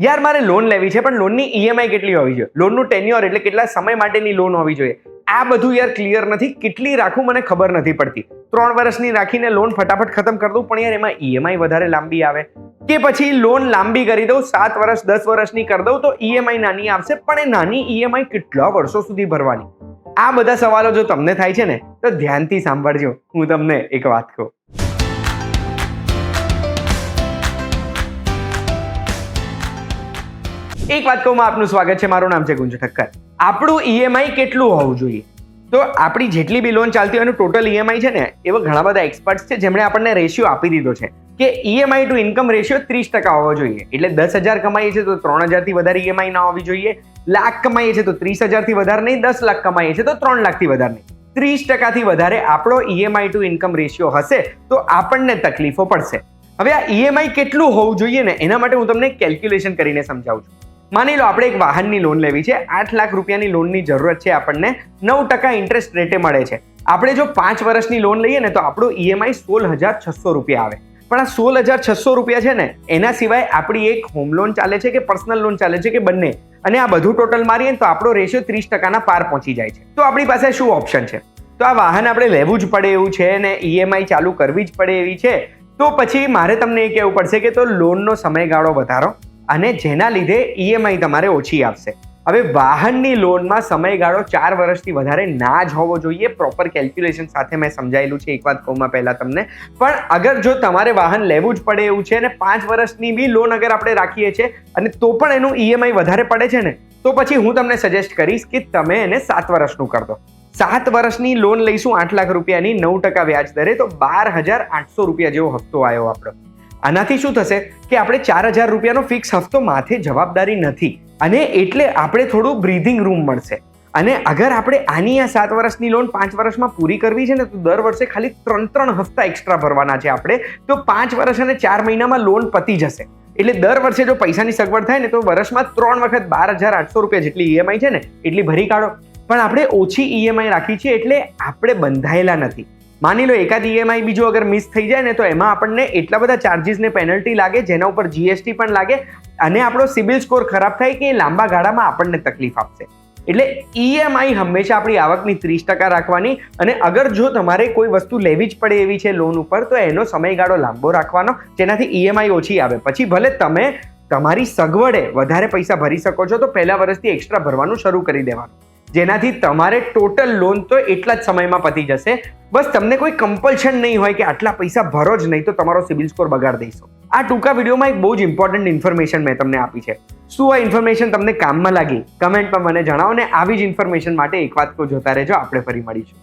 યાર મારે લોન લેવી છે પણ લોનની ઈએમઆઈ કેટલી હોવી જોઈએ, લોનનું ટેન્યોર એટલે કેટલા સમય માટેની લોન હોવી જોઈએ, આ બધું યાર ક્લિયર નથી. કેટલી રાખું મને ખબર નથી પડતી. 3 વર્ષની રાખીને લોન ફટાફટ ખતમ કરી દઉં પણ યાર એમાં ઈએમઆઈ વધારે લાંબી આવે, કે પછી લોન લાંબી કરી દઉં 7 વર્ષ 10 વર્ષની કરી દઉં તો ઈએમઆઈ નાની આવશે, પણ એ નાની ઈએમઆઈ કેટલા વર્ષો સુધી ભરવાની? આ બધા સવાલો જો તમને થાય છે ને તો ધ્યાનથી સાંભળજો. હું તમને એક વાત કહું. એક વાત કહું, આપનું સ્વાગત છે. મારું નામ છે ગુંજ ઠક્કર. આપણું ઈએમઆઈ કેટલું હોવું જોઈએ? તો આપણી જેટલી બી લોન ચાલતી હોય એનું ટોટલ ઈએમઆઈ છે ને, એવા ઘણા બધા એક્સપર્ટ્સ છે જેમણે આપણને રેશિયો આપી દીધો છે કે ઈએમઆઈ ટુ ઇન્કમ રેશિયો 30% હોવો જોઈએ. એટલે 10,000 કમાઈએ છે તો 3,000 થી વધારે ઈએમઆઈ ના હોવી જોઈએ. લાખ કમાઈએ છે તો 30,000 થી વધારે નહીં. 10 લાખ કમાઈએ છે તો 3 લાખ થી વધારે નહીં. 30% થી વધારે આપણો ઈએમઆઈ ટુ ઇન્કમ રેશિયો હશે તો આપણને તકલીફો પડશે. હવે આ ઈએમઆઈ કેટલું હોવું જોઈએ ને, એના માટે હું તમને કેલ્ક્યુલેશન કરીને સમજાવું છું. માની લો આપણે એક વાહનની લોન લેવી છે, 8 લાખ રૂપિયાની લોનની જરૂરત છે આપણને, 9% ઇન્ટરેસ્ટ રેટે મળે છે. આપણે જો 5 વર્ષની લોન લઈએ ને તો આપણું ઈએમઆઈ 16,600 રૂપિયા આવે. પણ આ 16,600 રૂપિયા છે ને, એના સિવાય આપણી એક હોમ લોન ચાલે છે કે પર્સનલ લોન ચાલે છે કે બંને, અને આ બધું ટોટલ મારીએ તો આપણો રેશિયો 30% ના પાર પહોંચી જાય છે. તો આપણી પાસે શું ઓપ્શન છે? તો આ વાહન આપણે લેવું જ પડે એવું છે ને ઈએમઆઈ ચાલુ કરવી જ પડે એવી છે, તો પછી મારે તમને એ કહેવું પડશે કે તો લોનનો સમયગાળો વધારો અને જેના લીધે ઈએમઆઈ તમારે ઓછી આવશે. હવે વાહનની લોનમાં સમયગાળો 4 વર્ષથી વધારે ના જ હોવો જોઈએ. પ્રોપર કેલ્ક્યુલેશન સાથે મેં સમજાયેલું છે, એક વાત કહું પહેલા તમને. પણ અગર જો તમારે વાહન લેવું જ પડે એવું છે અને 5 વર્ષની બી લોન અગર આપણે રાખીએ છીએ અને તો પણ એનું ઈએમઆઈ વધારે પડે છે ને, તો પછી હું તમને સજેસ્ટ કરીશ કે તમે એને 7 વર્ષનું કરી દો. 7 વર્ષની લોન લઈશું 8 લાખ રૂપિયાની, 9% વ્યાજ દરે, તો 12,800 રૂપિયા જેવો હપ્તો આવ્યો આપણો. આનાથી શું થશે કે આપણે 4,000 રૂપિયાનો ફિક્સ હપ્તો માથે જવાબદારી નથી, અને એટલે આપણે થોડું બ્રીધિંગ રૂમ મળશે. અને અગર આપણે આની આ 7 વર્ષની લોન 5 વર્ષમાં પૂરી કરવી છે ને, તો દર વર્ષે ખાલી 3 હપ્તા એક્સ્ટ્રા ભરવાના છે આપણે. તો 5 વર્ષ અને 4 મહિનામાં લોન પતી જશે. એટલે દર વર્ષે જો પૈસાની સગવડ થાય ને તો વર્ષમાં 3 વખત 12,800 રૂપિયા જેટલી ઈએમઆઈ છે ને એટલી ભરી કાઢો. પણ આપણે ઓછી ઈએમઆઈ રાખી છે એટલે આપણે બંધાયેલા નથી. માની લો એકાદ ઈએમઆઈ બીજો અગર મિસ થઈ જાય ને તો એમાં આપણને એટલા બધા ચાર્જીસ ને પેનલ્ટી લાગે, જેના ઉપર જીએસટી પણ લાગે, અને આપણો સિબિલ સ્કોર ખરાબ થાય કે લાંબા ગાળામાં આપણને તકલીફ આપશે. એટલે ઈએમઆઈ હંમેશા આપણી આવકની 30% રાખવાની, અને અગર જો તમારે કોઈ વસ્તુ લેવી જ પડે એવી છે લોન ઉપર તો એનો સમયગાળો લાંબો રાખવાનો, જેનાથી ઈએમઆઈ ઓછી આવે. પછી ભલે તમે તમારી સગવડે વધારે પૈસા ભરી શકો છો તો પહેલા વર્ષથી એક્સ્ટ્રા ભરવાનું શરૂ કરી દેવાનું, જેનાથી તમારે ટોટલ લોન તો એટલા જ સમયમાં પતી જશે. બસ તમને કોઈ કમ્પલ્શન નહીં હોય કે આટલા પૈસા ભરો જ, નહીં તો તમારો સિબિલ સ્કોર બગાડ દઈશો. આ ટૂંકા વિડીયોમાં એક બહુ જ ઇમ્પોર્ટન્ટ ઇન્ફોર્મેશન મેં તમને આપી છે. શું આ ઇન્ફોર્મેશન તમને કામમાં લાગી? કમેન્ટમાં મને જણાવો, ને આવી જ ઇન્ફોર્મેશન માટે એક વાત તો જોતા રહેજો. આપણે ફરી મળીશું.